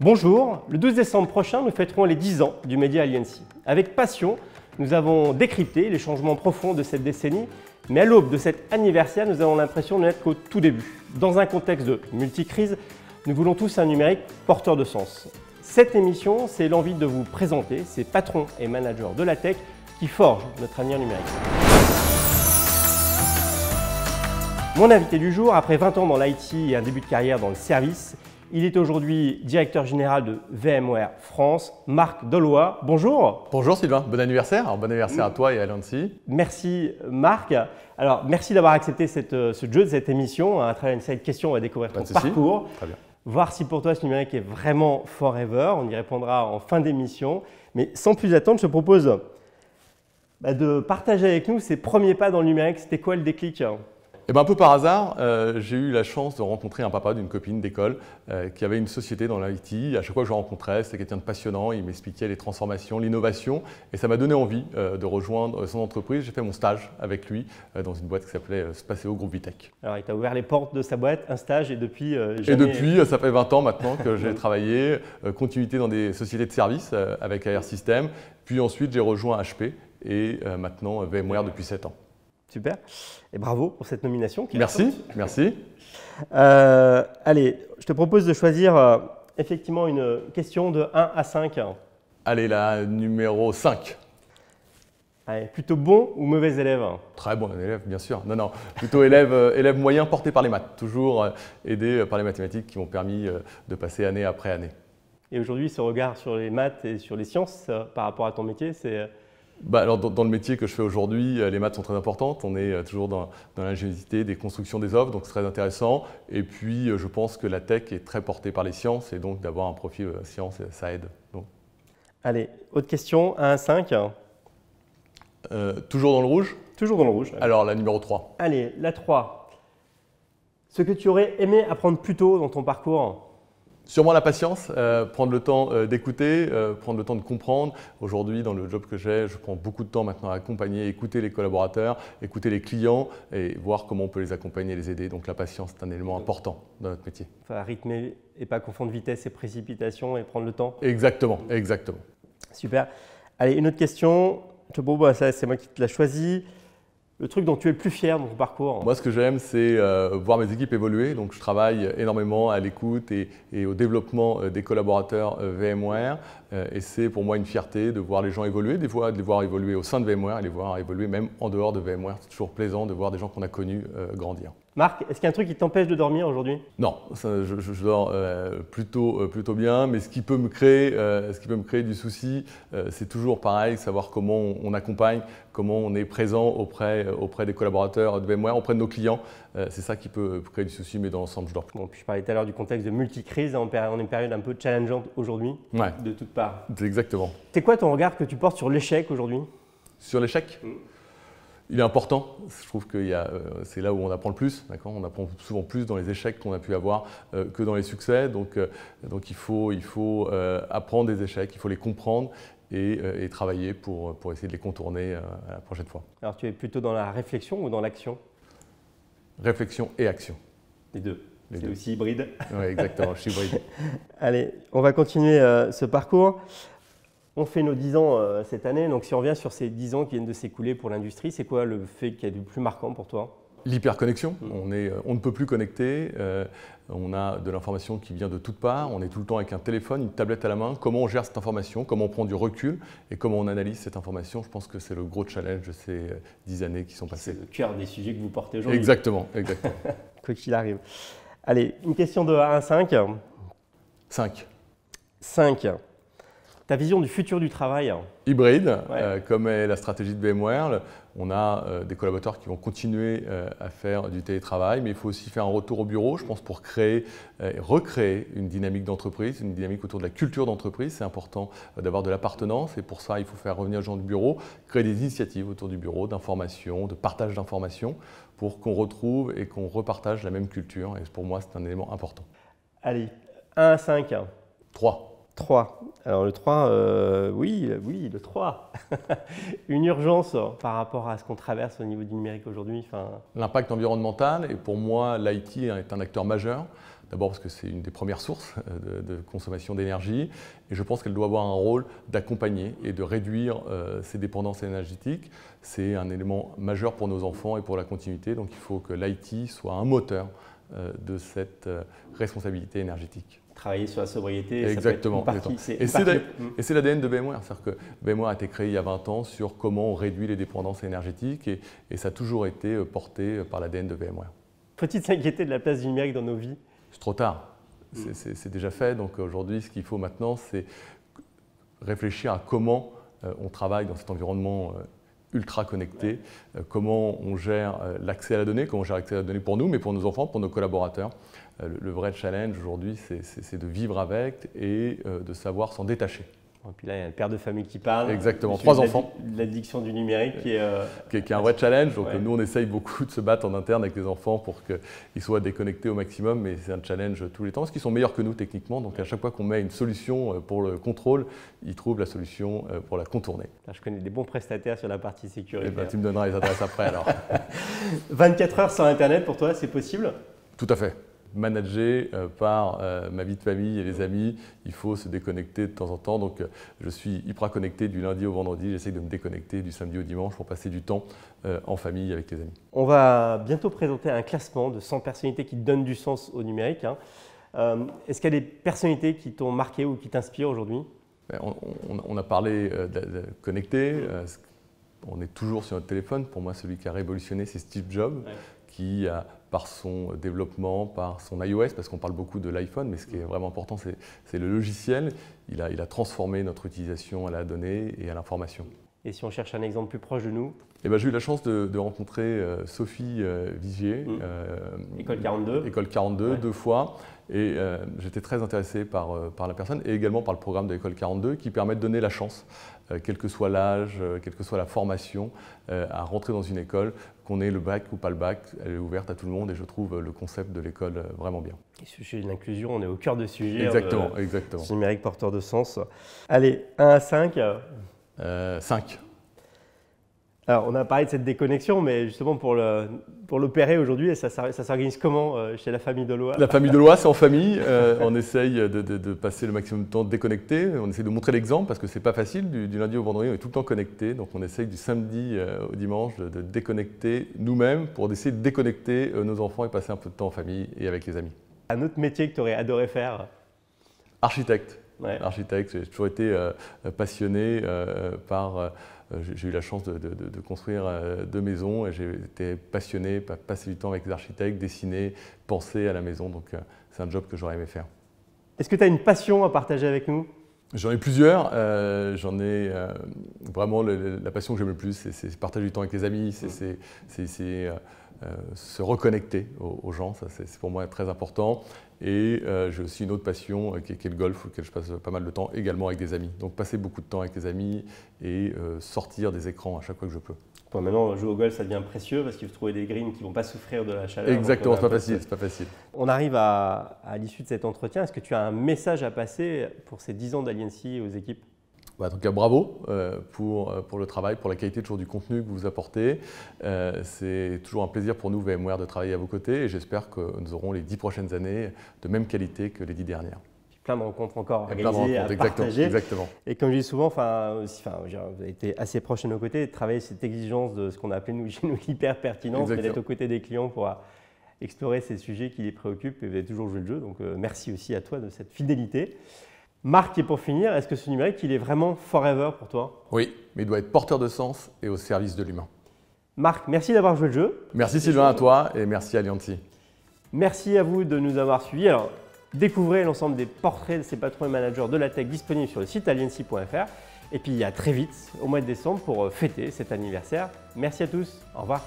Bonjour, le 12 décembre prochain, nous fêterons les 10 ans du Media Aliancy. Avec passion, nous avons décrypté les changements profonds de cette décennie, mais à l'aube de cet anniversaire, nous avons l'impression de n'être qu'au tout début. Dans un contexte de multicrise, nous voulons tous un numérique porteur de sens. Cette émission, c'est l'envie de vous présenter ces patrons et managers de la tech qui forgent notre avenir numérique. Mon invité du jour, après 20 ans dans l'IT et un début de carrière dans le service, il est aujourd'hui directeur général de VMware France, Marc Dolloy. Bonjour. Bonjour Sylvain, bon anniversaire. Alors, bon anniversaire à toi et à Aliancy. Merci Marc. Alors merci d'avoir accepté ce jeu de cette émission. À travers une série de questions, on va découvrir ton parcours. Très bien. Voir si pour toi ce numérique est vraiment forever. On y répondra en fin d'émission. Mais sans plus attendre, je te propose de partager avec nous ces premiers pas dans le numérique. C'était quoi le déclic ? Un peu par hasard, j'ai eu la chance de rencontrer un papa d'une copine d'école qui avait une société dans l'IT. À chaque fois que je le rencontrais, c'était quelqu'un de passionnant. Il m'expliquait les transformations, l'innovation. Et ça m'a donné envie de rejoindre son entreprise. J'ai fait mon stage avec lui dans une boîte qui s'appelait Spaceo Groupe Vitech. Alors, il t'a ouvert les portes de sa boîte, un stage, et depuis… Et depuis, ça fait 20 ans maintenant que j'ai travaillé. Continuité dans des sociétés de services avec AR System. Puis ensuite, j'ai rejoint HP et maintenant VMware depuis 7 ans. Super. Et bravo pour cette nomination. Merci, merci. Allez, je te propose de choisir effectivement une question de 1 à 5. Allez, la numéro 5. Allez, plutôt bon ou mauvais élève? Très bon élève, bien sûr. Non, plutôt élève moyen porté par les maths. Toujours aidé par les mathématiques qui m'ont permis de passer année après année. Et aujourd'hui, ce regard sur les maths et sur les sciences par rapport à ton métier, c'est… Alors, dans le métier que je fais aujourd'hui, les maths sont très importantes. On est toujours dans l'ingéniosité des constructions des offres, donc c'est très intéressant. Et puis, je pense que la tech est très portée par les sciences, et donc d'avoir un profil sciences, ça aide. Donc. Allez, autre question, 1 à 5. Toujours dans le rouge? Toujours dans le rouge. Alors, la numéro 3. Allez, la 3. Ce que tu aurais aimé apprendre plus tôt dans ton parcours? Sûrement la patience, prendre le temps d'écouter, prendre le temps de comprendre. Aujourd'hui, dans le job que j'ai, je prends beaucoup de temps maintenant à accompagner, écouter les collaborateurs, écouter les clients et voir comment on peut les accompagner et les aider. Donc la patience, c'est un élément important dans notre métier. Enfin, rythmer et pas confondre vitesse et précipitation et prendre le temps. Exactement, exactement. Super. Allez, une autre question. Je te propose, ça c'est moi qui te l'ai choisi. Le truc dont tu es le plus fier dans ton parcours? Moi, ce que j'aime, c'est voir mes équipes évoluer. Donc, je travaille énormément à l'écoute et au développement des collaborateurs VMware. Et c'est pour moi une fierté de voir les gens évoluer, des fois de les voir évoluer au sein de VMware et les voir évoluer même en dehors de VMware. C'est toujours plaisant de voir des gens qu'on a connus grandir. Marc, est-ce qu'il y a un truc qui t'empêche de dormir aujourd'hui? Non, je dors plutôt bien, mais ce qui peut me créer du souci, c'est toujours pareil, savoir comment on accompagne, comment on est présent auprès des collaborateurs de VMware, auprès de nos clients. C'est ça qui peut créer du souci, mais dans l'ensemble, je dors. Bon, puis je parlais tout à l'heure du contexte de multicrise, on est une période un peu challengeante aujourd'hui, de toutes parts. Exactement. C'est quoi ton regard que tu portes sur l'échec aujourd'hui? Sur l'échec? Il est important, je trouve que c'est là où on apprend le plus. On apprend souvent plus dans les échecs qu'on a pu avoir que dans les succès. Donc il faut apprendre des échecs, il faut les comprendre et travailler pour essayer de les contourner la prochaine fois. Alors tu es plutôt dans la réflexion ou dans l'action? Réflexion et action. Les deux. C'est aussi hybride. Oui, exactement, je suis hybride. Allez, on va continuer ce parcours. On fait nos 10 ans cette année, donc si on revient sur ces 10 ans qui viennent de s'écouler pour l'industrie, c'est quoi le fait qui est le plus marquant pour toi? L'hyperconnexion, on ne peut plus connecter, on a de l'information qui vient de toutes parts, on est tout le temps avec un téléphone, une tablette à la main. Comment on gère cette information, comment on prend du recul et comment on analyse cette information, je pense que c'est le gros challenge de ces 10 années qui sont passées. C'est le cœur des sujets que vous portez aujourd'hui. Exactement. Quoi qu'il arrive. Allez, une question de 1 à 5. 5. Ta vision du futur du travail? Hybride, comme est la stratégie de VMware. On a des collaborateurs qui vont continuer à faire du télétravail, mais il faut aussi faire un retour au bureau, je pense, pour recréer une dynamique d'entreprise, une dynamique autour de la culture d'entreprise. C'est important d'avoir de l'appartenance et pour ça, il faut faire revenir les gens du bureau, créer des initiatives autour du bureau, d'information, de partage d'informations pour qu'on retrouve et qu'on repartage la même culture. Et pour moi, c'est un élément important. Allez, 1 à 5. 3. Alors le 3, oui, le 3. Une urgence par rapport à ce qu'on traverse au niveau du numérique aujourd'hui. L'impact environnemental, et pour moi, l'IT est un acteur majeur D'abord parce que c'est une des premières sources de consommation d'énergie et je pense qu'elle doit avoir un rôle d'accompagner et de réduire ces dépendances énergétiques. C'est un élément majeur pour nos enfants et pour la continuité, donc il faut que l'IT soit un moteur de cette responsabilité énergétique. Travailler sur la sobriété, exactement. Ça peut être une partie, et c'est l'ADN de VMware, c'est-à-dire que VMware a été créé il y a 20 ans sur comment on réduit les dépendances énergétiques et ça a toujours été porté par l'ADN de VMware. Faut-il s'inquiéter de la place du numérique dans nos vies? C'est trop tard, c'est déjà fait, donc aujourd'hui ce qu'il faut maintenant c'est réfléchir à comment on travaille dans cet environnement ultra connecté, comment on gère l'accès à la donnée, comment on gère l'accès à la donnée pour nous, mais pour nos enfants, pour nos collaborateurs. Le vrai challenge aujourd'hui, c'est de vivre avec et de savoir s'en détacher. Et puis là, il y a le père de famille qui parle. Exactement, 3 enfants. L'addiction du numérique qui est un vrai challenge. Donc nous, on essaye beaucoup de se battre en interne avec les enfants pour qu'ils soient déconnectés au maximum, mais c'est un challenge tous les temps, parce qu'ils sont meilleurs que nous techniquement. Donc à chaque fois qu'on met une solution pour le contrôle, ils trouvent la solution pour la contourner. Je connais des bons prestataires sur la partie sécurité. Tu me donneras les adresses après alors. 24 heures sans Internet, pour toi, c'est possible? Tout à fait. Managé par ma vie de famille et les amis, il faut se déconnecter de temps en temps. Donc je suis hyper connecté du lundi au vendredi, j'essaie de me déconnecter du samedi au dimanche pour passer du temps en famille avec les amis. On va bientôt présenter un classement de 100 personnalités qui donnent du sens au numérique. Est-ce qu'il y a des personnalités qui t'ont marqué ou qui t'inspirent aujourd'hui? On a parlé de connecté, on est toujours sur notre téléphone. Pour moi, celui qui a révolutionné, c'est Steve Jobs, qui a par son développement, par son iOS, parce qu'on parle beaucoup de l'iPhone, mais ce qui est vraiment important, c'est le logiciel. Il a transformé notre utilisation à la donnée et à l'information. Et si on cherche un exemple plus proche de nous? J'ai eu la chance de rencontrer Sophie Vigier, École 42. École 42, 2 fois. Et j'étais très intéressé par la personne et également par le programme de l'École 42 qui permet de donner la chance, quel que soit l'âge, quelle que soit la formation, à rentrer dans une école, qu'on ait le bac ou pas le bac, elle est ouverte à tout le monde et je trouve le concept de l'école vraiment bien. Et sujet de l'inclusion, on est au cœur de sujet. Exactement, exactement. Numérique porteur de sens. Allez, 1 à 5. 5. Alors, on a parlé de cette déconnexion, mais justement pour l'opérer aujourd'hui, ça s'organise comment chez la famille Deloy? La famille Deloy, c'est en famille. On essaye de passer le maximum de temps déconnecté. On essaye de montrer l'exemple parce que c'est pas facile. Du lundi au vendredi, on est tout le temps connecté. Donc on essaye du samedi au dimanche de déconnecter nous-mêmes pour essayer de déconnecter nos enfants et passer un peu de temps en famille et avec les amis. Un autre métier que tu aurais adoré faire? Architecte. Ouais. Architecte, j'ai toujours été passionné par... J'ai eu la chance de construire 2 maisons et j'ai été passionné, passer du temps avec les architectes, dessiner, penser à la maison. Donc c'est un job que j'aurais aimé faire. Est-ce que tu as une passion à partager avec nous? J'en ai plusieurs. J'en ai vraiment la passion que j'aime le plus, c'est partager du temps avec les amis, c'est se reconnecter aux gens, ça c'est pour moi très important. Et j'ai aussi une autre passion qui est le golf, auquel je passe pas mal de temps également avec des amis. Donc passer beaucoup de temps avec les amis et sortir des écrans à chaque fois que je peux. Bon, maintenant, jouer au golf, ça devient précieux parce qu'il faut trouver des greens qui ne vont pas souffrir de la chaleur. Exactement, c'est pas facile. On arrive à l'issue de cet entretien. Est-ce que tu as un message à passer pour ces 10 ans d'Aliancy aux équipes? Donc bravo pour le travail, pour la qualité toujours du contenu que vous apportez. C'est toujours un plaisir pour nous, VMware, de travailler à vos côtés et j'espère que nous aurons les 10 prochaines années de même qualité que les 10 dernières. Plein de rencontres encore organisées à partager. Exactement. Et comme je dis souvent, vous avez été assez proche de nos côtés, de travailler cette exigence de ce qu'on a appelé nous, chez nous l'hyper-pertinence, mais d'être aux côtés des clients pour explorer ces sujets qui les préoccupent et vous avez toujours joué le jeu. Donc merci aussi à toi de cette fidélité. Marc, et pour finir, est-ce que ce numérique, il est vraiment forever pour toi? Oui, mais il doit être porteur de sens et au service de l'humain. Marc, merci d'avoir joué le jeu. Merci Sylvain à toi et merci à Aliancy. Merci à vous de nous avoir suivis. Alors, découvrez l'ensemble des portraits de ces patrons et managers de la tech disponibles sur le site aliancy.fr. Et puis à très vite, au mois de décembre, pour fêter cet anniversaire. Merci à tous. Au revoir.